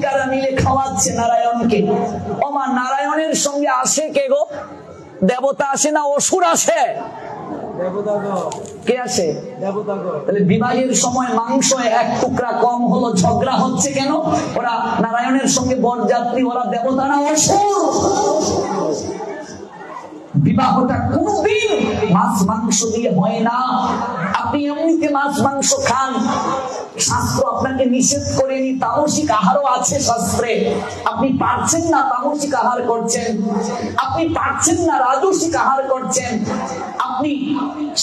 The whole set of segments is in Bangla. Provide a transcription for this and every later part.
শালিকারা মিলে খাওয়াচ্ছে নারায়ণকে। ওমা নারায়ণের সঙ্গে আসে কে গো? দেবতা আসে না অসুর আসে? কে আসে? তাহলে বিবাহের সময় মাংস এক টুকরা কম হলো, ঝগড়া হচ্ছে কেন? ওরা নারায়ণের সঙ্গে বরযাত্রী, ওরা দেবতা না অসুর। বিবাহটা কোনদিন মাছ মাংস দিয়ে হয় না। আপনি এমনিতে মাছ মাংস খান, শাস্ত্র আপনাকে নিষেধ করেনি। তামসিক আহারও আছে শাস্ত্রে। আপনি পারছেন না তামসিক আহার করছেন, আপনি পারছেন না রাজসিক আহার করছেন, আপনি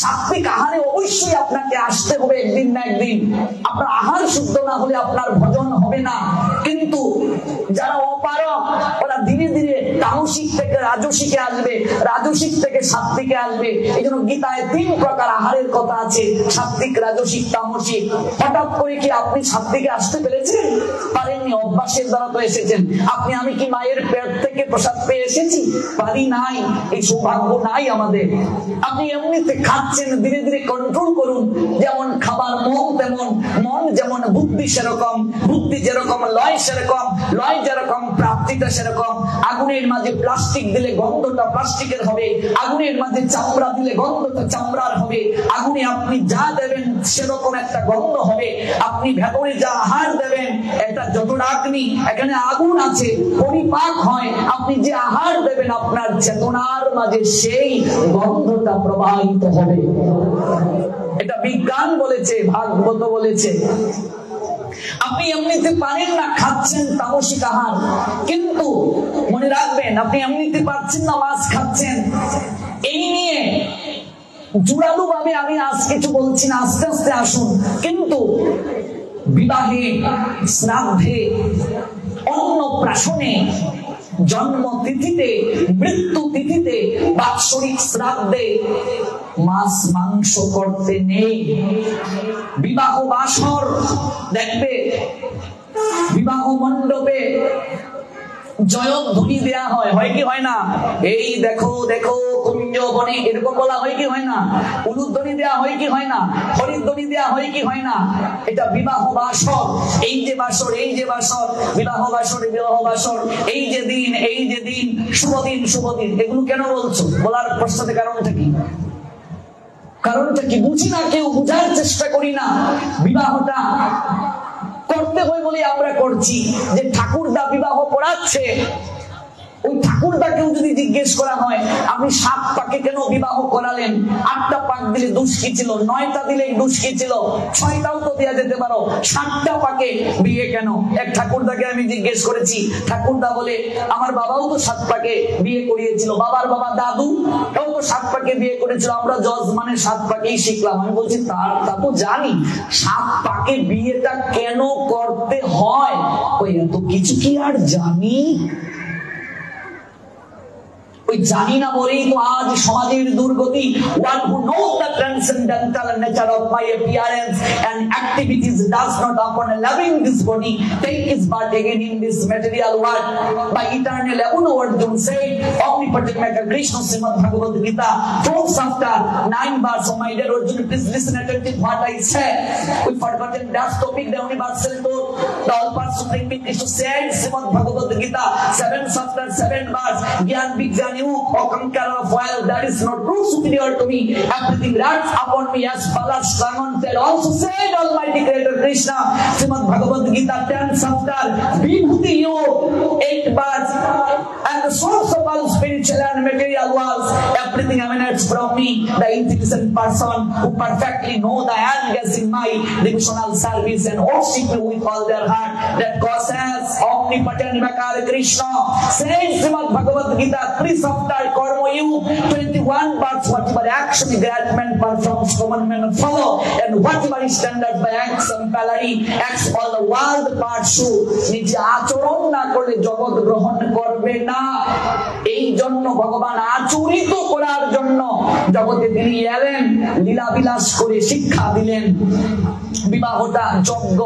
সাত্বিক আহারে অবশ্যই আপনাকে আসতে হবে একদিন না একদিন। আপনার আহার শুদ্ধ না হলে আপনার ভজন হবে না। কিন্তু যারা অপারক ওরা ধীরে ধীরে তামসিক থেকে রাজসিকে আসবে, রাজসিক থেকে সাত্বিকে আসবে। এই জন্য গীতায় 3 প্রকার আহারের কথা আছে, সাত্বিক, রাজসিক, তামসিক। হঠাৎ করে কি আপনি সাত্বিকে আসতে পেরেছেন? পারেননি, অভ্যাসের দ্বারা তো এসেছেন। আপনি আমি কি মায়ের পেট থেকে প্রসাদ পেয়ে এসেছি? পারি নাই, এই সৌভাগ্য নাই আমাদের। আপনি এমনিতে খাচ্ছেন, ধীরে ধীরে কন্ট্রোল করুন। যেমন খাবার মন তেমন মন, যেমন বুদ্ধি সেরকম, বুদ্ধি যেরকম লয় সেরকম, লয় যেরকম প্রাপ্তিটা সেরকম। আগুনের মাঝে প্লাস্টিক দিলে গন্ধটা প্লাস্টিকের হবে, আগুনের মাঝে চামড়া দিলে গন্ধটা চামড়ার হবে। আগুনে আপনি যা দেবেন সেরকম একটা গন্ধ হবে। আপনি ভেতরে যা আহার দেবেন, এটা যতটা অগ্নি, এখানে আগুন আছে, পরিপাক হয়। আপনি যে আহার দেবেন আপনার চেতনার মাঝে সেই গন্ধটা প্রবাহিত হবে। এটা বিজ্ঞান বলেছে, ভাগবত বলেছে। আপনি এমনিতে পারেন না, খাচ্ছেন তামসিক আহার, কিন্তু মনে রাখবেন আপনি এমনিতে পারছেন না, মাছ খাচ্ছেন। এই নিয়ে জোরালো ভাবে আমি আজ কিছু বলছি না, আস্তে আস্তে আসুন। কিন্তু বিবাহে, শ্রাদ্ধে, অন্নপ্রাশনে, জন্ম তিথিতে, মৃত্যু তিথিতে, বাৎসরিক শ্রাদ্ধে মাছ মাংস করতে নেই। বিবাহ বাসর দেখবে, বিবাহ মণ্ডপে জয়ধ্বনি দেয়া হয়, হয় কি হয় না? এই দেখো দেখো কুঞ্জ বনে, এরকম বলা হয় কি হয় না? উলুধ্বনি দেয়া হয় কি হয় না? হরিধ্বনি দেয়া হয় কি হয় না? এটা বিবাহ বাসর। এই যে বাসর, এই যে বাসর, বিবাহ বাসর, বিবাহ বাসর, এই যে দিন, এই যে দিন, শুভ দিন, শুভ দিন, এগুলো কেন বলছো? বলার প্রশ্নের কারণটা কি? কারণটা কি বুঝি না, কেউ বুঝার চেষ্টা করি না। বিবাহটা করতে হয় বলে আমরা করছি। যে ঠাকুরদা বিবাহ পড়াচ্ছে, ওই ঠাকুরদাকেও যদি জিজ্ঞেস করা হয় আপনি 7 পাকে কেন বিবাহ করালেন? 8টা পাক দিলে দোষ কি ছিল? 9টা দিলেই দোষ কি ছিল? 6টাও তো দেওয়া যেতে পারো, 7টা পাকে বিয়ে কেন? এক ঠাকুরদাকে আমি জিজ্ঞেস করেছি, ঠাকুরদা বলে আমার বাবাও তো 7 পাকে বিয়ে করিয়েছিল, বাবার বাবা দাদু ও তো 7 পাকে বিয়ে করেছিল, আমরা জজ মানে 7 পাকেই শিখলাম। আমি বলছি তা তো জানি, 7 পাকে বিয়েটা কেন করতে হয় ওই এত কিছু কি আর জানি? ওই জানি না বলেই তো আজ সমাজের দুর্গতি। One who knows the transcendental nature of my appearance and activities does not upon loving this body take his birth again in this material world. By eternal Abuna Arjun said, omnipotent maker Krishna Srimad Bhagavad Gita 4 chapter 9 verse. Oh my dear Arjun, please listen attentively what I said. We forgotten that topic, the universal truth, the all-powerful supreme being Krishna said, Srimad Bhagavad Gita 7 chapter 7 verse. Gyan Vigyan you, O conqueror of world, that is not true superior to me. Everything rests upon me as Balas Raman said. Also said Almighty Creator Krishna, Srimad Bhagavad Gita 10 chapter, Vibhuti you, 8 verse. And the source of all spiritual and material worlds, everything emanates from me, the intelligent person who perfectly know the angels in my devotional service and worship me with all their heart. That causes omnipotent maker Krishna says Srimad Bhagavad Gita 3 chapter Karma you 21 verse. Whatever action great man performs, common men follow, and whatever is standard by exemplary acts all the world pursue. নিজে আচরণ না করলে জগৎ গ্রহণ করবে না। এই জন্য ভগবান আচরিত করার জন্য জগতে তিনি এলেন, লীলা বিলাস করে শিক্ষা দিলেন। বিবাহটা যজ্ঞ,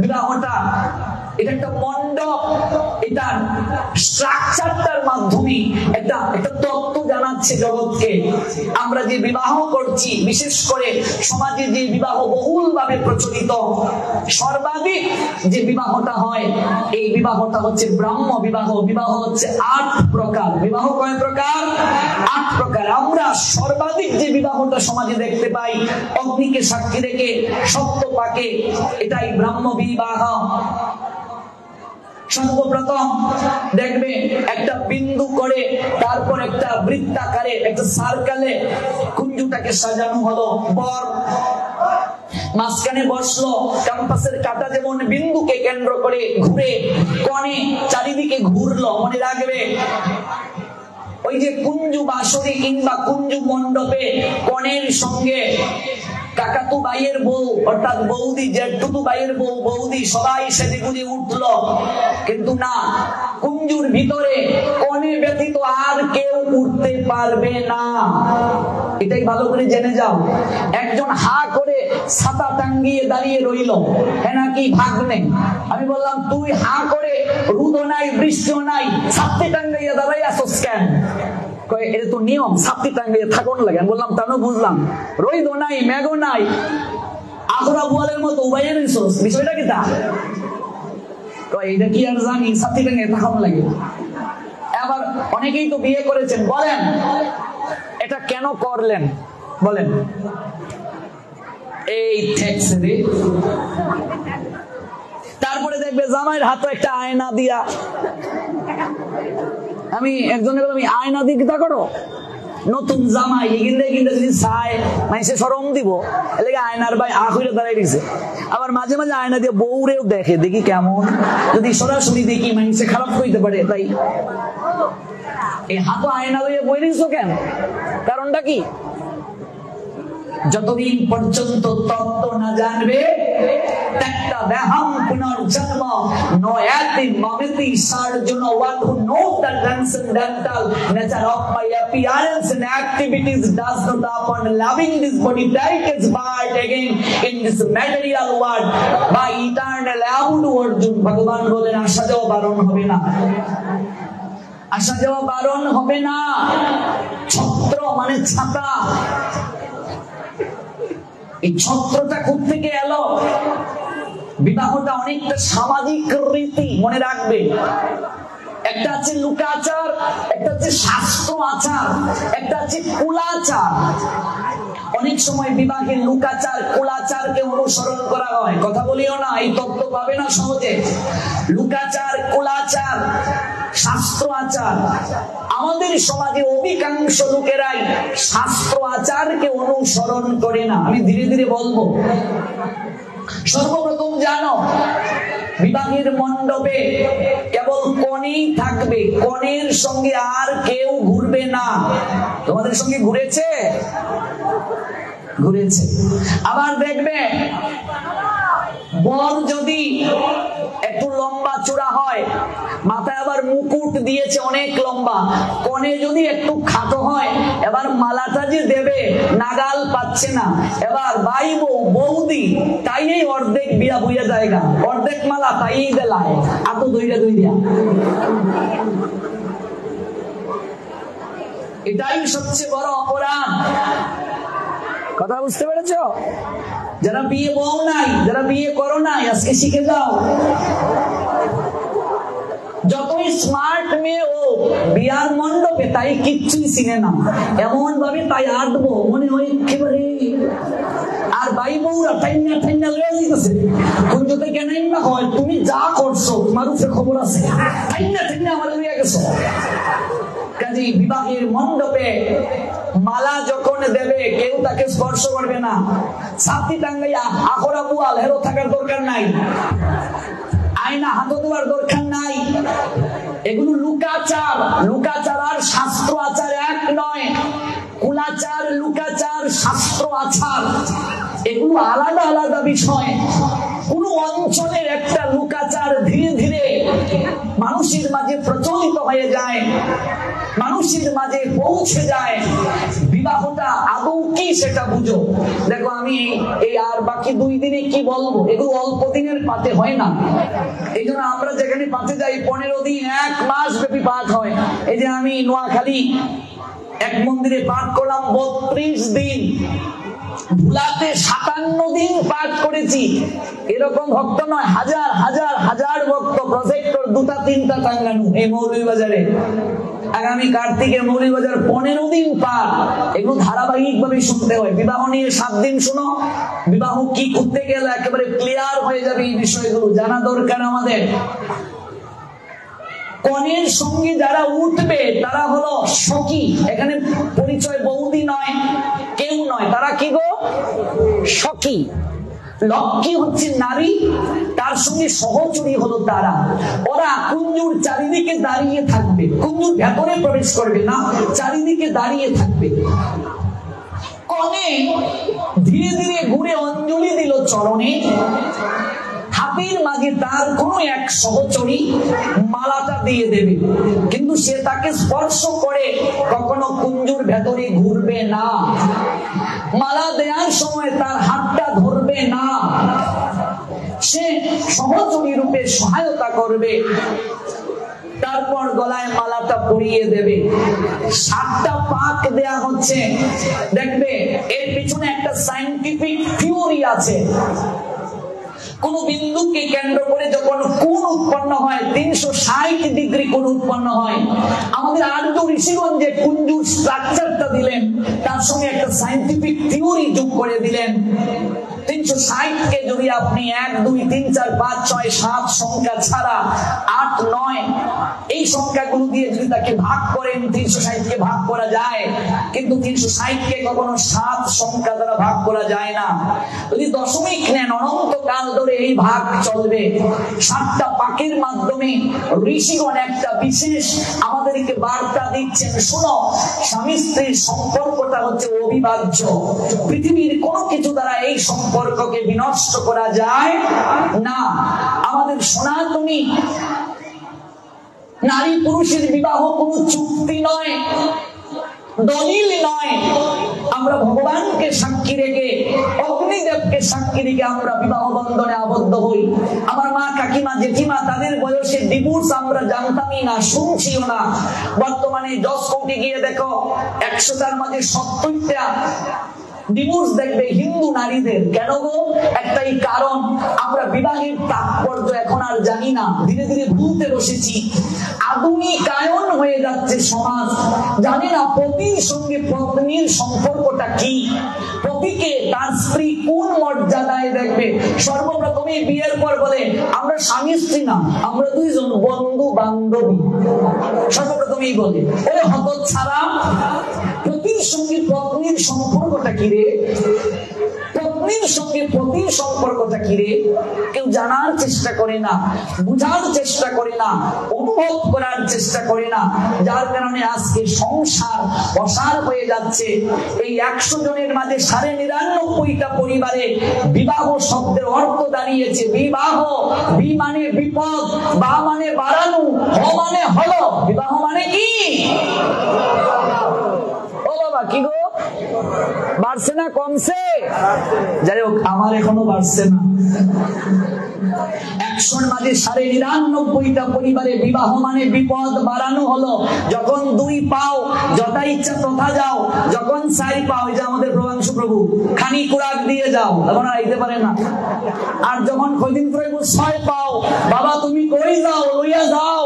বিবাহটা এটা একটা মণ্ডপ, এটা স্ট্রাকচারটার মাধ্যমে একটা তত্ত্ব জানাচ্ছে জগৎকে। আমরা যে বিবাহ করছি বলছি, বিশেষ করে সমাজে যে বিবাহ বহুলভাবে প্রচলিত, সর্বাধিক যে বিবাহটা হয় এই বিবাহটা হচ্ছে ব্রাহ্ম বিবাহ। বিবাহ হচ্ছে 8 প্রকার। বিবাহ কয় প্রকার? 8 প্রকার। আমরা সর্বাধিক যে বিবাহটা সমাজে দেখতে পাই, অগ্নিকে সাক্ষী রেখে সপ্তপাকে, এটাই ব্রাহ্ম বিবাহ। সর্বপ্রথম দেখবে একটা বিন্দু করে, তারপর একটা বৃত্তাকারে, একটা সার্কেলে কুঞ্জটাকে সাজানো হলো। বর মাঝখানে বসলো, ক্যাম্পাসের কাঁটা যেমন বিন্দুকে কেন্দ্র করে ঘুরে, কনে চারিদিকে ঘুরলো। মনে রাখবে, ওই যে কুঞ্জু বাসরে কিংবা কুঞ্জু মণ্ডপে কনের সঙ্গে কাকাতু বাইয়ের বউ অর্থাৎ বৌদি, জেঠুতু বাইয়ের বউ, বৌদি সবাই সেজে গুজে উঠলো, কিন্তু না, কুঞ্জুর ভিতরে কনে ব্যতীত আর কেউ উঠতে পারবে না। এটাই ভালো করে জেনে যাও। একজন হা করে ছাতা টাঙ্গিয়ে দাঁড়িয়ে রইল, হ্যাঁ নাকি ভাগ্নে? আমি বললাম, তুই হা করে রুদো নাই বৃষ্টিও নাই ছাত্রী টাঙ্গাইয়া দাঁড়াই আসোস কেন? এটা তো নিয়ম, ছাত্রী টাঙ্গাইয়া থাকুন লাগে। আমি বললাম, তানো বুঝলাম, রইদো নাই মেঘও নাই, আখরা বুয়ালের মতো উবাইয়ে রইছস, বিষয়টা কি তা? এটা কি আর জানি, ছাত্রী টাঙ্গাইয়া থাকুন লাগে। আবার অনেকেই তো বিয়ে করেছেন, বলেন এটা কেন করলেন? বলেন। এই ঠেকছে রে। তারপরে দেখবে জামাইয়ের হাতে একটা আয়না দিয়া, আমি একজনের বললাম, আয়না দিয়ে কিতা করো? নতুন জামাই এগিন্দে এগিন্দে যদি চায় মাইসে শরম দিব, এলাকা আয়নার ভাই আখুরে দাঁড়াই দিছে। আবার মাঝে মাঝে আয়না দিয়ে বউরেও দেখে, দেখি কেমন, যদি সরাসরি দেখি মাইসে খারাপ করতে পারে। তাই এই হাত আয়না লইয়া বই দিছো কেন? কারণটা কি? যতদিন পর্যন্ত তত্ত্ব না জানবে, একটা দেহাম পুনর্জন্ম নয়াতি মমিতি surgeon, one who knows the transcendental nature of my appearance and activities does not upon loving this body take its part again in this material world by eternal outward. ভগবান বলেন, আসা যাওয়া বারণ হবে না, আসা যাওয়া বারণ হবে না। ছত্র মানে ছাতা। এই ছত্রটা কোত্থেকে এলো? বিবাহটা অনেকটা সামাজিক রীতি, মনে রাখবে। একটা আছে লুকাচার, একটা হচ্ছে শাস্ত্র আচার, একটা আছে কুলাচার। অনেক সময় বিবাহে লুকাচার কুলাচারকে অনুসরণ করা হয়। কথা বলিও না, এই তত্ত্ব পাবে না সহজে। লুকাচার, কুলাচার, শাস্ত্র আচার। আমাদের সমাজে অধিকাংশ লোকেরাই শাস্ত্র আচারকে অনুসরণ করে না। আমি ধীরে ধীরে বলবো। সর্বপ্রথম জানো, বিবাহের মণ্ডপে কেবল কনেই থাকবে, কনের সঙ্গে আর কেউ ঘুরবে না। তোমাদের সঙ্গে ঘুরেছে? ঘুরেছে। আবার দেখবে, বর যদি একটু লম্বা চূড়া হয়, মাথায় আবার মুকুট দিয়েছে অনেক লম্বা, কনে যদি একটু খাটো হয়, এবার মালাটা যে দেবে নাগাল পাচ্ছে না, এবার ভাই বউ বৌদি তাই এই অর্ধেক বিয়া বুইয়া জায়গা, অর্ধেক মালা তাই দেলায়, এত দইরা দইরা। এটাই সবচেয়ে বড় অপরাধ। কথা বুঝতে পেরেছ? যারা বিয়ে বউ নাই, যারা বিয়ে করো নাই, আজকে শিখে যাও। যতই স্মার্ট মেয়ে ও বিয়ার মণ্ডপে তাই কিচ্ছুই চিনে না, এমন ভাবে তাই আটবো মনে হয় একেবারে। আর ভাই বউরা ঠাইনা ঠাইনা লয়ে যাইতেছে, কুঞ্জ থেকে নাই না হয়, তুমি যা করছো তোমার উপরে খবর আছে, ঠাইনা ঠাইনা আমার লইয়া গেছো। কাজে বিবাহের মণ্ডপে মালা যখন দেবে কেউ তাকে স্পর্শ করবে না। ছাতি টাঙ্গাইয়া আখরা বুয়াল হেরো থাকার দরকার নাই, আয়না হাত দেওয়ার দরকার নাই। এগুলো লুকাচার। লুকাচার আর শাস্ত্র আচার এক নয়। কুলাচার, লুকাচার, শাস্ত্র আচার এগুলো আলাদা আলাদা বিষয়। কোন অঞ্চলের একটা লুকাচার ধীরে ধীরে মানুষের মাঝে প্রচলিত হয়ে যায়, মানুষের মাঝে পৌঁছে যায়। বিবাহটা আদৌ কি সেটা বুঝো। দেখো, আমি এই আর বাকি 2 দিনে কি বলবো, এগুলো অল্প দিনের পাতে হয় না। এই জন্য আমরা যেখানে পাতে যাই 15 দিন 1 মাস ব্যাপী পাঠ হয়। এই যে আমি নোয়াখালী এক মন্দিরে পাঠ করলাম 32 দিন, ভুলাতে 57 দিন পাঠ করেছি। এরকম ভক্ত নয়, হাজার হাজার হাজার ভক্ত, প্রজেক্টর 2-3টা টাঙ্গানো এই মৌলভীবাজারে। আগামী কার্তিকে মৌলভীবাজার 15 দিন পাঠ। এগুলো ধারাবাহিক ভাবে শুনতে হয়। বিবাহ নিয়ে 7 দিন শুনো, বিবাহ কি করতে গেলে একেবারে ক্লিয়ার হয়ে যাবে। এই বিষয়গুলো জানা দরকার আমাদের। কনের সঙ্গে যারা উঠবে তারা হলো সখী। এখানে পরিচয় বৌদি নয়, কেউ নয়, তারা কি গো? সখী। লক্ষ্মী হচ্ছে নারী, তার সঙ্গে সহচরী হলো তারা। ওরা কুঞ্জুর চারিদিকে দাঁড়িয়ে থাকবে, কুঞ্জুর ভেতরে প্রবেশ করবে না, চারিদিকে দাঁড়িয়ে থাকবে। কনে ধীরে ধীরে ঘুরে অঞ্জলি দিল চরণে, হাতের মাঝে তার কোন এক সহচরী মালাটা দিয়ে দেবে, কিন্তু সে তাকে স্পর্শ করে কখনো কুঞ্জুর ভেতরে ঘুরবে না। মালা দেওয়ার সময় তার হাতটা ধরবে না, সে সহচরী রূপে সহায়তা করবে। তারপর গলায় মালাটা পরিয়ে দেবে। 7টা পাক দেয়া হচ্ছে। দেখবে এর পিছনে একটা সায়েন্টিফিক থিওরি আছে। কোন বিন্দুকে কেন্দ্র করে যখন কোণ উৎপন্ন হয়, 360 ডিগ্রি কোণ উৎপন্ন হয়। আমাদের আর্য ঋষিগণ যে কুঞ্জুর স্ট্রাকচারটা দিলেন, তার সঙ্গে একটা সায়েন্টিফিক থিওরি যোগ করে দিলেন। 360 কে যদি আপনি 1, 2, 3, 4, 5, 6, 7 সংখ্যা ছাড়া 8, 9 এই সংখ্যাগুলো দিয়ে যদি তাকে ভাগ করেন, 360 কে ভাগ করা যায়, কিন্তু 360 কে কখনো 7 সংখ্যা দ্বারা ভাগ করা যায় না। যদি দশমিক নেন, অনন্তকাল ধরে এই ভাগ চলবে। 7টা পাকের মাধ্যমে ঋষিগণ একটা বিশেষ আমাদেরকে বার্তা দিচ্ছেন। শোনো, স্বামী স্ত্রীর সম্পর্কটা হচ্ছে অবিভাজ্য। পৃথিবীর কোনো কিছু দ্বারা এই সম্পর্ককে বিনষ্ট করা যায় না। আমাদের সনাতনী নারী পুরুষের বিবাহ কোনো চুক্তি নয়, দলিল নয়। আমরা ভগবানকে সাক্ষী রেখে, অগ্নিদেবকে সাক্ষী রেখে আমরা বিবাহ বন্ধনে আবদ্ধ হই। আমার মা, কাকিমা, জেঠিমা, তাদের বয়সে ডিভোর্স আমরা জানতামই না, শুনছিও না। বর্তমানে 10 কোটি গিয়ে দেখো, 100টার মাঝে 70টা ডিভোর্স দেখবে হিন্দু নারীদের। কেন গো? একটাই কারণ, আমরা বিবাহের তাৎপর্য এখন আর জানি না, ধীরে ধীরে ভুলতে বসেছি। আধুনিকায়ন হয়ে যাচ্ছে সমাজ, জানি না পতির সঙ্গে পত্নীর সম্পর্কটা কি, পতিকে তার স্ত্রী কোন মর্যাদায় দেখবে। সর্বপ্রথমে বিয়ের পর বলে আমরা স্বামী স্ত্রী না, আমরা 2 জন বন্ধু বান্ধবী। সর্বপ্রথমেই বলে, ওরে হতচ্ছাড়া, পতির সঙ্গে পত্নীর সম্পর্কটা কি রে? পত্নীর সঙ্গে পতির সম্পর্কটা কি রে? কেউ জানার চেষ্টা করে না, বুঝার চেষ্টা করে না, অনুভব করার চেষ্টা করে না। যার কারণে আজকে সংসার অসার হয়ে যাচ্ছে। এই 100 জনের মাঝে 99.5টা পরিবারে বিবাহ শব্দের অর্থ দাঁড়িয়েছে বিবাহ। বি মানে বিপদ, বা মানে বাড়ানো, হ মানে হলো। বিবাহ মানে কি? ও বাবা, কি গো, বাড়ছে না কমছে? যাই হোক, আমার এখনো বাড়ছে না। 100-র মাঝে 99.5টা পরিবারে বিবাহ মানে বিপদ বাড়ানো হলো। যখন 2 পাও যথা ইচ্ছা তথা যাও, যখন 4 পাও, যে আমাদের প্রভাংশু প্রভু খানি কুড়াক দিয়ে যাও, তখন আর আইতে পারে না। আর যখন কয়দিন পরে 6 পাও, বাবা তুমি কই যাও, লইয়া যাও।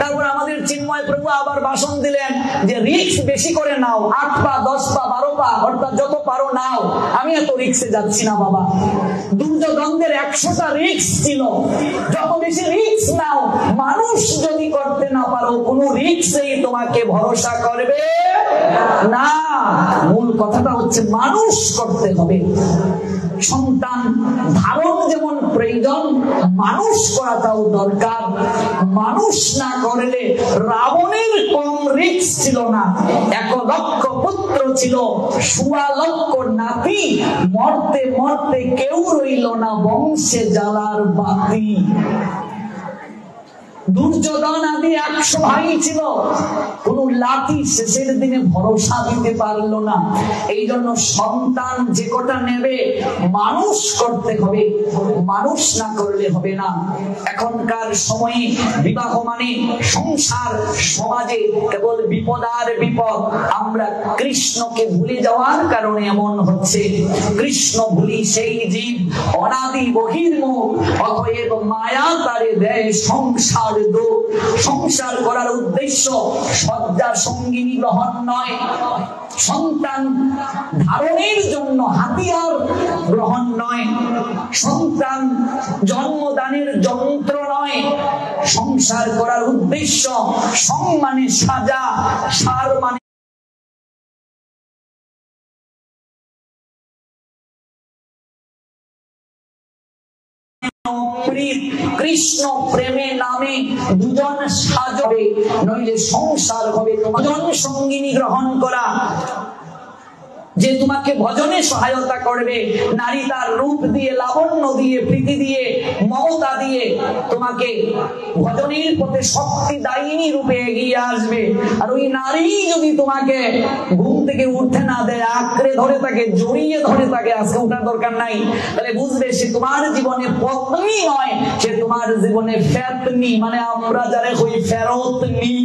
তারপর আমাদের চিন্ময় প্রভু আবার ভাষণ দিলেন যে রিস্ক বেশি করে নাও, 8 পা 10 পা 12 পা, অর্থাৎ যত পারো নাও, আমি এত রিস্কে যাচ্ছি না বাবা। দুর্যোধনদের 100টা রিস্ক ছিল। যত বেশি রিস্ক নাও, মানুষ যদি করতে না পারো, কোনো রিস্কেই তোমাকে ভরসা করবে না। মূল কথাটা হচ্ছে মানুষ করতে হবে। সন্তান ধারণ যেমন প্রয়োজন, মানুষ করাটাও দরকার। মানুষ না করলে রাবণের কম রিস্ক ছিল না। 1 লক্ষ পুত্র ছিল, 1.25 লক্ষ নাতি, মরতে মরতে কেউ রইল না বংশে জ্বালার বাতি। দুর্যোধন আদি 100 ভাই ছিল, কোন লাঠি শেষের দিনে ভরসা দিতে পারলো না। এই জন্য সন্তান যে কটা নেবে মানুষ করতে হবে, মানুষ না করলে হবে না। এখনকার সময়ে বিবাহ মানে সংসার, সমাজে কেবল বিপদ আর বিপদ। আমরা কৃষ্ণকে ভুলে যাওয়ার কারণে এমন হচ্ছে। কৃষ্ণ ভুলি সেই জীব অনাদি বহির্মুখ, অতএব মায়া তারে দেয় সংসার দোষ। সংসার করার উদ্দেশ্য শয্যা সঙ্গিনী গ্রহণ নয়, সন্তান ধারণের জন্য হাতিয়ার গ্রহণ নয়, সন্তান জন্মদানের যন্ত্র নয়। সংসার করার উদ্দেশ্য সং মানে সাজা, সার মানে কৃষ্ণ প্রেমে নামে দুজন সাজবে, নইলে সংসার হবে দুজন সঙ্গিনী গ্রহণ করা, যে তোমাকে ভজনে সহায়তা করবে। নারী তার রূপ দিয়ে, লাবণ্য দিয়ে, প্রীতি দিয়ে, মমতা দিয়ে তোমাকে ভজনের পথে শক্তি দায়িনী রূপে এগিয়ে আসবে। আর ওই নারী যদি তোমাকে ঘুম থেকে উঠতে না দেয়, আঁকড়ে ধরে থাকে, জড়িয়ে ধরে থাকে, আজকে উঠার দরকার নাই, তাহলে বুঝবে সে তোমার জীবনে পত্নী নয়, সে তোমার জীবনে ফেতনি, মানে আমরা যারা হই ফেরতনি।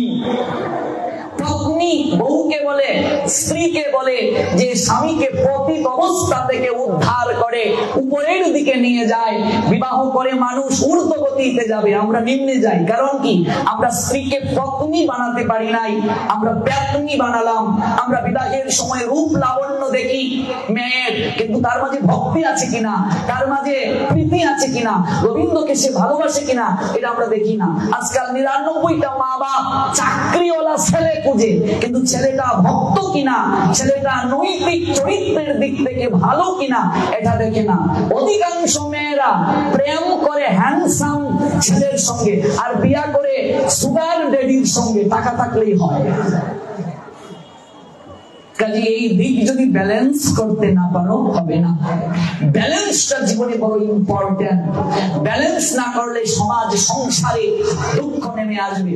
পত্নী বউকে বলে, স্ত্রীকে বলে যে স্বামীকে পতিত অবস্থা থেকে উদ্ধার করে উপরের দিকে নিয়ে যায়। বিবাহ করে মানুষ ঊর্ধ্বগতিতে যাবে, আমরা নিম্নে যাই। কারণ কি? আমরা স্ত্রীকে পত্নী বানাতে পারি নাই, আমরা পেতনি বানালাম। আমরা বিবাহের সময় রূপ লাবণ্য দেখি মেয়ের, কিন্তু তার মাঝে ভক্তি আছে কিনা, তার মাঝে প্রীতি আছে কিনা, রবীন্দ্রকে সে ভালোবাসে কিনা, এটা আমরা দেখি না। আজকাল 99টা মা বাপ চাকরিওয়ালা ছেলে খুঁজে, কিন্তু ছেলেটা ভক্ত কিনা, ছেলেটা নৈতিক চরিত্রের দিক থেকে ভালো কিনা, এটা দেখে না। অধিকাংশ মেয়েরা প্রেম করে হ্যান্ডসাম ছেলের সঙ্গে, আর বিয়া করে সুগার ড্যাডির সঙ্গে, টাকা থাকলেই হয়। কাজে এই দিক যদি ব্যালেন্স করতে না পারো হবে না। ব্যালেন্সটা জীবনে বড় ইম্পর্টেন্ট। ব্যালেন্স না করলে সমাজ সংসারে দুঃখ নেমে আসবে।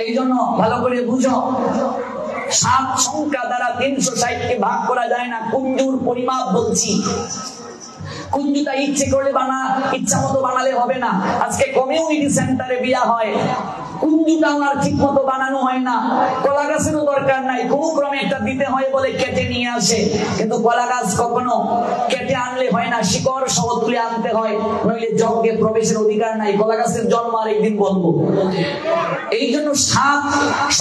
এই জন্য ভালো করে বুঝো, 7 সংখ্যা দ্বারা 360কে ভাগ করা যায় না। কুঞ্জুর পরিমাপ বলছি। কুঞ্জুটা ইচ্ছে করলে ইচ্ছা মতো বানালে হবে না। আজকে কমিউনিটি সেন্টারে বিয়া হয়, কুঞ্জুটা আমার ঠিক মতো বানানো হয় না। কলা গাছেরও দরকার নাই, কোন ক্রমে একটা দিতে হয় বলে কেটে নিয়ে আসে। কিন্তু কলা গাছ কখনো কেটে আনলে হয় না, শিকড় সহ তুলে আনতে হয়, নইলে যজ্ঞে প্রবেশের অধিকার নাই। কলা গাছের জন্ম আর একদিন বলবো। এই জন্য 7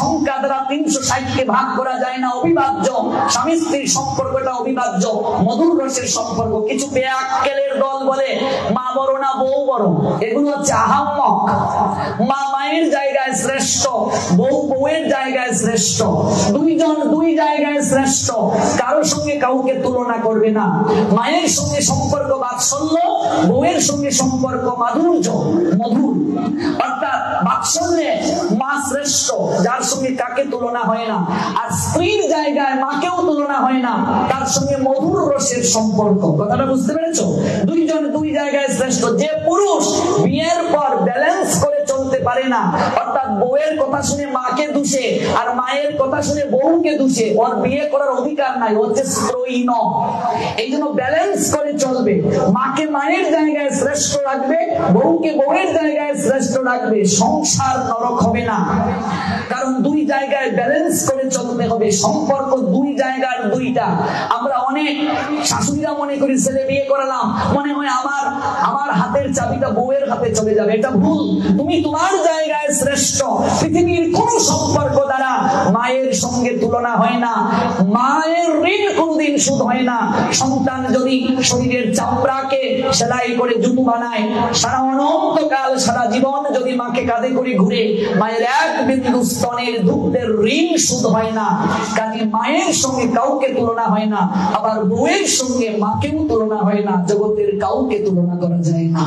সংখ্যা দ্বারা 360কে ভাগ করা যায় না। অবিভাজ্য স্বামী স্ত্রীর সম্পর্কটা অবিভাজ্য, মধুর রসের সম্পর্ক। কিছু বেআক্কেলের দল বলে মা বড় না বউ বড়, এগুলো হচ্ছে আহাম্মক। মা মায়ের জায়গায় শ্রেষ্ঠ, বউ বউয়ের জায়গায় শ্রেষ্ঠ, দুইজন দুই জায়গায় শ্রেষ্ঠ। কারোর সঙ্গে কাউকে তুলনা করবে না। মায়ের সঙ্গে সম্পর্ক বাৎসল্য, বউয়ের সঙ্গে সম্পর্ক মাধুর্য, মধুর। অর্থাৎ বাৎসল্যে মা শ্রেষ্ঠ, যার সঙ্গে কাকে তুলনা হয় না। আর স্ত্রীর জায়গায় মাকেও তুলনা হয় না, তার সঙ্গে মধুর রসের সম্পর্ক। কথাটা বুঝতে পেরেছো? দুইজন দুই জায়গায় শ্রেষ্ঠ। যে পুরুষ বিয়ের পর ব্যালেন্স করে চলতে পারে না, অর্থাৎ বউয়ের কথা শুনে মাকে দোষে আর মায়ের কথা শুনে বউকে দোষে, ওর বিয়ে করার অধিকার নাই, হচ্ছে স্ত্রৈণ। এই জন্য ব্যালেন্স করে চলবে। মাকে মায়ের জায়গায় শ্রেষ্ঠ রাখবে, বউকে বউয়ের জায়গায় শ্রেষ্ঠ রাখবে। সংসার নরক হবে না। কারণ দুই জায়গায় ব্যালেন্স করে চলতে হবে। সম্পর্ক দুই জায়গার দুইটা। আমরা অনেক শাশুড়িরা মনে করি ছেলে বিয়ে করালাম, মনে হয় আমার হাতের চাবিটা বউয়ের হাতে চলে যাবে। এটা ভুল। তুমি তোমার জায়গায় শ্রেষ্ঠ। পৃথিবীর কোন সম্পর্ক দ্বারা মায়ের সঙ্গে তুলনা হয় না। মায়ের ঋণ কোনদিন শোধ হয় না। সন্তান যদি শরীরের চামড়াকে সেলাই করে জুতো বানায়, সারা অনন্তকাল সারা জীবন যদি মাকে কাঁধে করে ঘুরে, মায়ের এক বিন্দু স্তনের দুগ্ধের ঋণ শোধ হয় না। কাজে মায়ের সঙ্গে কাউকে তুলনা হয় না, আবার বউয়ের সঙ্গে মাকেও তুলনা হয় না। জগতের কাউকে তুলনা করা যায় না।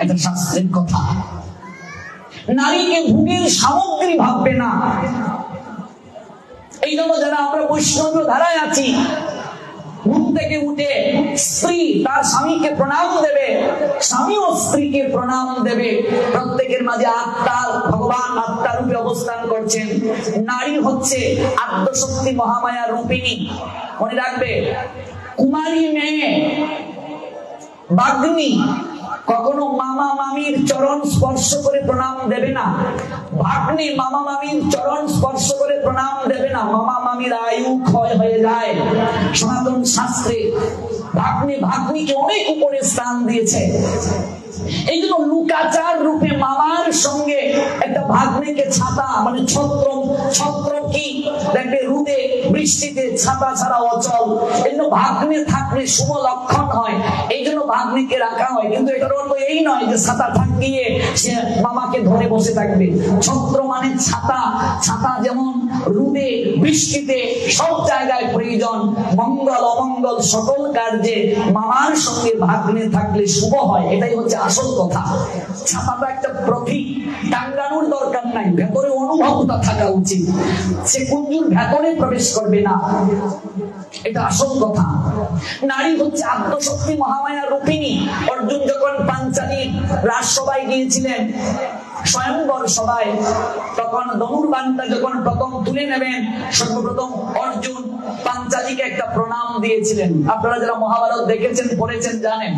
এটা শাস্ত্রের কথা। নারীকে ভোগের সামগ্রী ভাববে না। এই জন্য যারা আমরা বৈষ্ণব ধারায় আছি, থেকে উঠে স্ত্রী তার স্বামীকে প্রণাম দেবে, স্বামীও স্ত্রীকে প্রণাম দেবে। প্রত্যেকের মাঝে আত্মার ভগবান আত্মা রূপে অবস্থান করছেন। নারী হচ্ছে আদ্যশক্তি মহামায়া রূপিণী। মনে রাখবে, কুমারী মেয়ে বাগ্নী কখনো মামা মামির চরণ স্পর্শ করে প্রণাম দেবে না। ভাগ্নি মামা মামির চরণ স্পর্শ করে প্রণাম দেবে না, মামা মামির আয়ু ক্ষয় হয়ে যায়। সনাতন শাস্ত্রে ভাগ্নি ভাগ্নিকে অনেক উপরে স্থান দিয়েছে। এই জন্য লুকাচার রূপে মামার সঙ্গে একটা ভাগ্নিকে ছাতা মানে ছত্র, ছত্র কি দেখবে রোদে বৃষ্টিতে ছাতা ছাড়া অচল। এই জন্য ভাগ্নে থাকলে শুভ লক্ষণ হয়, এই জন্য ভাগ্নিকে রাখা হয়। কিন্তু এটার অর্থ এই নয় যে ছাতা থাকিয়ে সে মামাকে ধরে বসে থাকবে। ছত্র মানে ছাতা, ছাতা যেমন রোদে বৃষ্টিতে সব জায়গায় প্রয়োজন, মঙ্গল অমঙ্গল সকল কার্যে মামার সঙ্গে ভাগ্নে থাকলে শুভ হয়। এটাই হচ্ছে আসল কথা। ছাতাটা একটা প্রতীক, টাঙ্গানোর দরকার নাই, ভেতরে অনুভবটা থাকা উচিত। সে কুঞ্জুর ভেতরে প্রবেশ করবে না, এটা আসল কথা। নারী হচ্ছে আদ্যশক্তি মহামায়া রূপিণী। অর্জুন যখন পাঞ্চালীর রাজসভায় গিয়েছিলেন, স্বয়ংবর সভায়, তখন ধনুর্বাণটা যখন প্রথম তুলে নেবেন, সর্বপ্রথম অর্জুন পাঞ্চালীকে একটা প্রণাম দিয়েছিলেন। আপনারা যারা মহাভারত দেখেছেন পড়েছেন জানেন,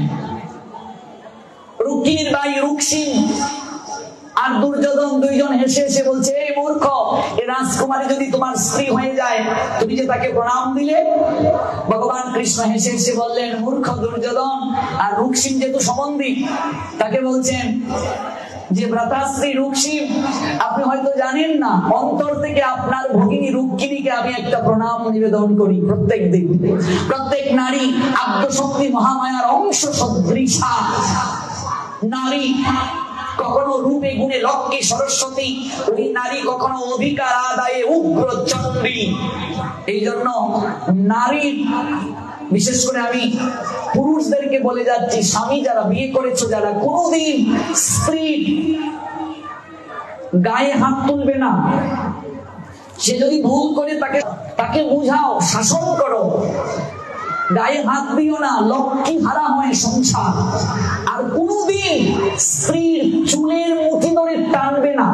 রুক্মিণীর ভাই রুক্সিন আর দুর্যোধন দুইজন হেসে হেসে বলছে, এই মূর্খ, এই রাজকুমারী যদি তোমার স্ত্রী হয়ে যায়, তুমি যে তাকে প্রণাম দিলে। ভগবান কৃষ্ণ হেসে হেসে বললেন, মূর্খ দুর্যোধন। আর রুক্সিন যেহেতু সম্বন্ধী, তাকে বলছেন যে ভ্রাতাশ্রী রুক্সি, আপনি হয়তো জানেন না, অন্তর থেকে আপনার ভগিনী রুক্মিণীকে আমি একটা প্রণাম নিবেদন করি প্রত্যেক দিন। প্রত্যেক নারী আদ্যশক্তি মহামায়ার অংশ সদৃশা নারী। কখনো রূপে গুণে লক্ষ্মী সরস্বতী, ওই নারী কখনো অধিকার আদায়ে উগ্র চণ্ডী। এই জন্য নারীর, বিশেষ করে আমি পুরুষদেরকে বলে যাচ্ছি, স্বামী যারা বিয়ে করেছো, যারা কোনোদিন স্ত্রীর গায়ে হাত তুলবে না। সে যদি ভুল করে তাকে বুঝাও, শাসন করো, গায়ে হাত দিও না, লক্ষ্মী হারা হয় সংসার। আর কোনদিন স্ত্রীর চুলের মুঠি ধরে টানবে না,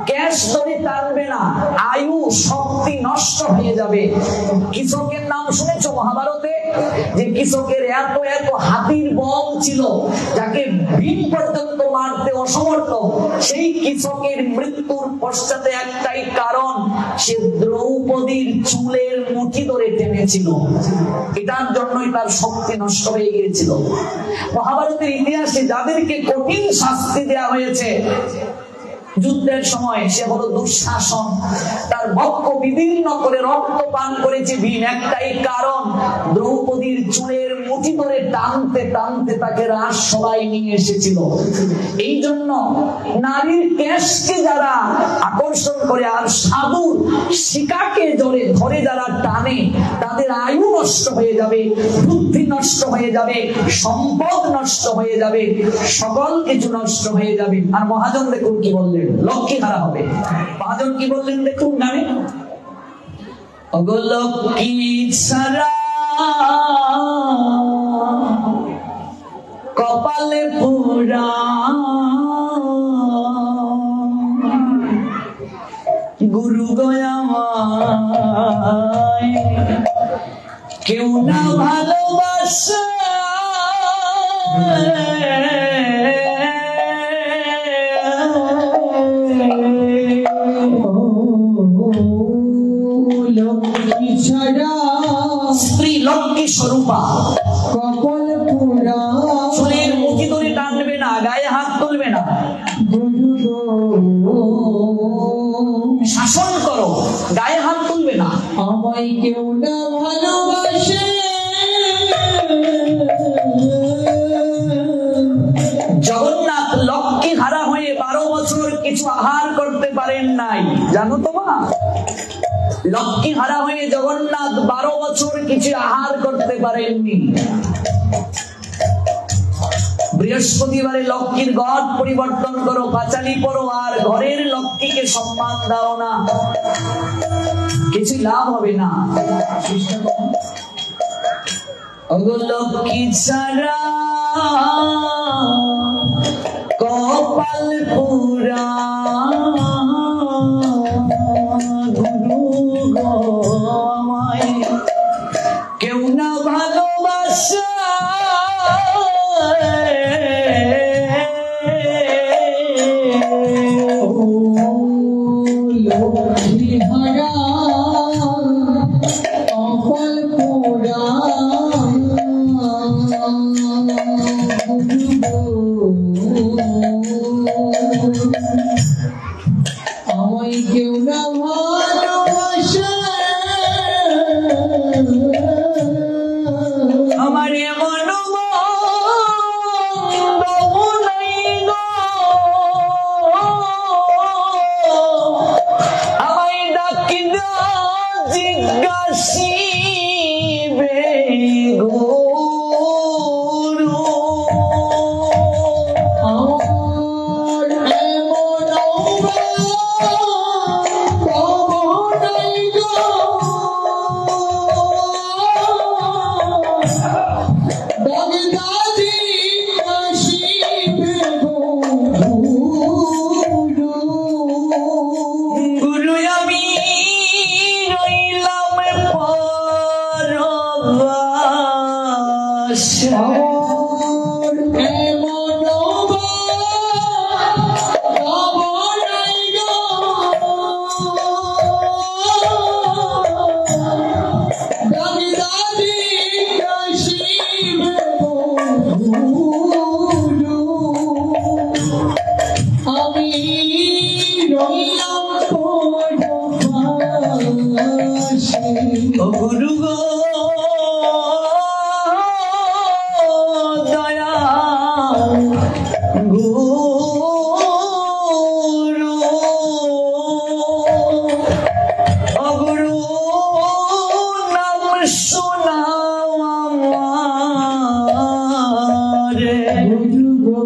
ক্যাশ ধরে টানবে না, আয়ু শক্তি নষ্ট হয়ে যাবে। কৃষকের নাম শুনেছো মহাভারতে? যে কৃষকের এত এত হাতির বল ছিল, যাকে ভীম পর্যন্ত মারতে অসমর্থ। সেই কৃষকের মৃত্যুর পশ্চাতে একটাই কারণ, সে দ্রৌপদীর চুলের মুঠি ধরে টেনেছিল। এটার জন্যই তার শক্তি নষ্ট হয়ে গিয়েছিল। মহাভারতের ইতিহাসে যাদেরকে কঠিন শাস্তি দেওয়া হয়েছে যুদ্ধের সময়, সে হলো দুঃশাসন। তার বক্ষ বিদীর্ণ করে রক্ত পান করেছে ভীম, একটাই কারণ, দ্রৌপদীর চুলের মুঠি ধরে টানতে টানতে তাকে রাজসভায় নিয়ে এসেছিল। এই জন্য নারীর কেশকে যারা আকর্ষণ করে আর সাধুর শিকাকে ধরে ধরে যারা টানে, তাদের আয়ু নষ্ট হয়ে যাবে, বুদ্ধি নষ্ট হয়ে যাবে, সম্পদ নষ্ট হয়ে যাবে, সকল কিছু নষ্ট হয়ে যাবে। আর মহাজন দেখুন কি বললেন, লক্ষ্মী হারা হবে। মহাজন কি বললেন দেখুন গানে, ওগো লক্ষ্মী ছাড়া কপালে পুরা গুরু গয়ামায় কেউ না ভালোবাসে, স্ত্রী লক্ষ্মী স্বরূপা, কপাল পুরা, চুলের মুঠি ধরে টানবে না, গায়ে হাত তুলবে না, শাসন করো, গায়ে হাত তুলবে না। আমায় কেউ না ভালোবাসে, জগন্নাথ লক্ষ্মী হারা হয়ে 12 বছর কিছু আহার করতে পারেন নাই, জানো তো মা? লক্ষ্মী হারা হয়ে জগন্নাথ 12 বছর কিছু আহার করতে পারেননি। বৃহস্পতিবারে লক্ষ্মীর গড় পরিবর্তন করো, পাঁচালি পড়ো, আর ঘরের লক্ষ্মীকে সম্মান দাও না, কিছু লাভ হবে না। লক্ষ্মী ছাড়া কপাল পুরা গুরু গো আমায় কেউ না ভালোবাসা লক্ষ্মী হারা কপাল পুরা আমায় কেউ না ভালোবাসে আমার এমন আমায় ডাকি না জিজ্ঞাসিবে গুরু গো দয়া গুরু অগুরু নাম শোনাও আমারে গুরু গো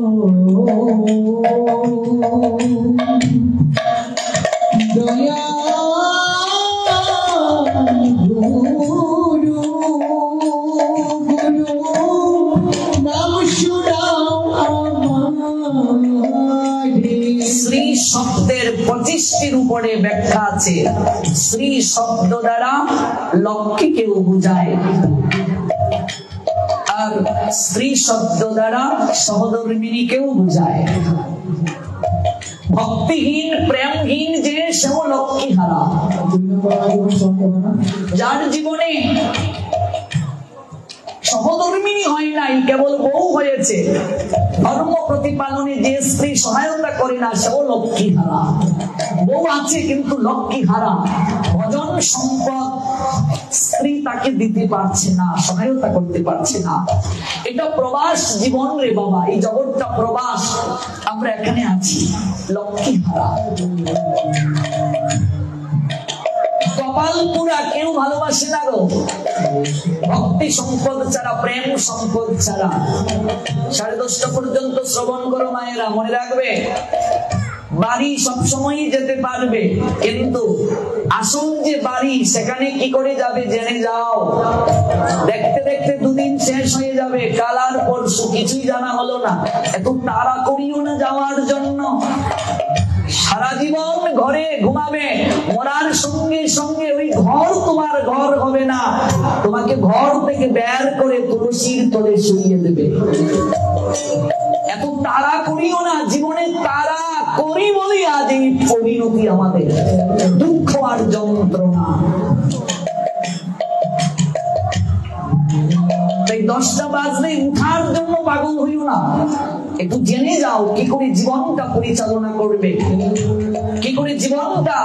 দয়া শ্রী শব্দের 25টির উপরে ব্যাখ্যা আছে। শ্রী শব্দ দ্বারা লক্ষ্মীকেও বোঝায়, আর স্ত্রী শব্দ দ্বারা সহধর্মিণীকেও বোঝায়। ভক্তিহীন প্রেমহীন যে সেও লক্ষ্মী হারা। যার জীবনে সহধর্মিণী হয় নাই, কেবল বউ হয়েছে, ধর্ম প্রতিপালনে যে স্ত্রী সহায়তা করে না সেও লক্ষ্মী হারা। বউ আছে কিন্তু লক্ষ্মী হারা। ভজন সম্পদ স্ত্রী তাকে দিতে পারছে না, সহায়তা করতে পারছে না। এটা প্রবাস জীবন রে বাবা, এই জগৎটা প্রবাস। আমরা এখানে আছি লক্ষ্মী হারা। কপাল পুরা কেউ ভালোবাসে না গো, ভক্তি সম্পদ ছাড়া, প্রেম সম্পদ ছাড়া। 10:30 পর্যন্ত শ্রবণ করো মায়েরা, মনে রাখবে। বাড়ি সবসময়ই যেতে পারবে, কিন্তু আসল যে বাড়ি সেখানে কি করে যাবে জেনে যাও। দেখতে দেখতে দুদিন শেষ হয়ে যাবে, কাল আর পরশু কিছুই জানা হলো না। এত তাড়া করিও না যাওয়ার জন্য। সারা জীবন ঘরে ঘুমাবে, মরার সঙ্গে সঙ্গে ওই ঘর তোমার ঘর হবে না, তোমাকে ঘর থেকে বের করে তুলসীর তলে শুইয়ে দেবে। এত তাড়া করিও না, জীবনে তাড়া করি বলি আজ এই পরিণতি আমাদের, দুঃখ আর যন্ত্রণা। তাই 10টা বাজলে উঠার জন্য পাগল হইও না, একটু জেনে যাও কি করে জীবনটা পরিচালনা করবে, কি করে জীবনটা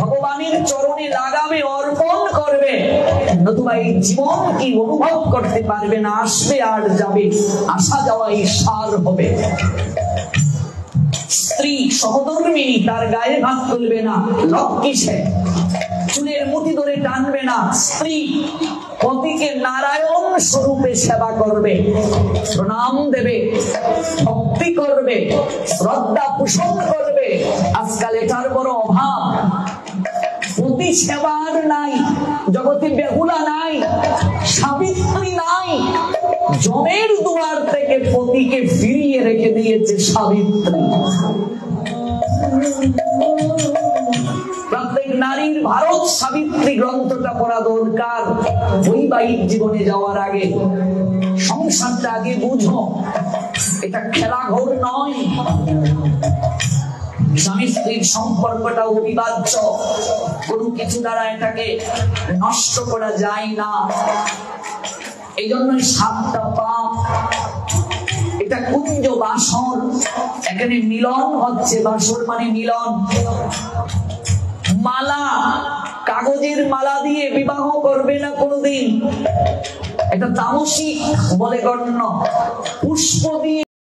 ভগবানের চরণে লাগাবে, অর্পণ করবে। নতুবা এই জীবন কি অনুভব করতে পারবে না, আসবে আর যাবে, আসা যাওয়াই সার হবে। স্ত্রী সহধর্মিণী, তার গায়ে হাত তুলবে না, লক্ষ্মী সে, চুলের মুঠি ধরে টানবে না। স্ত্রী পতিকে নারায়ণ স্বরূপে সেবা করবে, প্রণাম দেবে, ভক্তি করবে, শ্রদ্ধা পোষণ করবে। আজকাল এটার বড় অভাব। সতী সেবার নাই, জগতে বেহুলা নাই, সাবিত্রী নাই, জমের দুয়ার থেকে পতিকে ফিরিয়ে রেখে দিয়েছে সাবিত্রী। প্রত্যেক নারীর ভারত সাবিত্রী গ্রন্থটা পড়া দরকার। বৈবাহিক জীবনে যাওয়ার আগে সংসারটা আগে বুঝো, এটা খেলাঘর নয়। স্বামী স্ত্রীর সম্পর্কটা অবিভাজ্য, কোনো কিছু দ্বারা এটাকে নষ্ট করা যায় না। এই জন্যই 7টা পাপ। এটা কুঞ্জ বাসর, এখানে মিলন হচ্ছে। বাসর মানে মিলন। মালা, কাগজের মালা দিয়ে বিবাহ করবে না কোনোদিন, এটা তামসিক বলে গণ্য। পুষ্প দিয়ে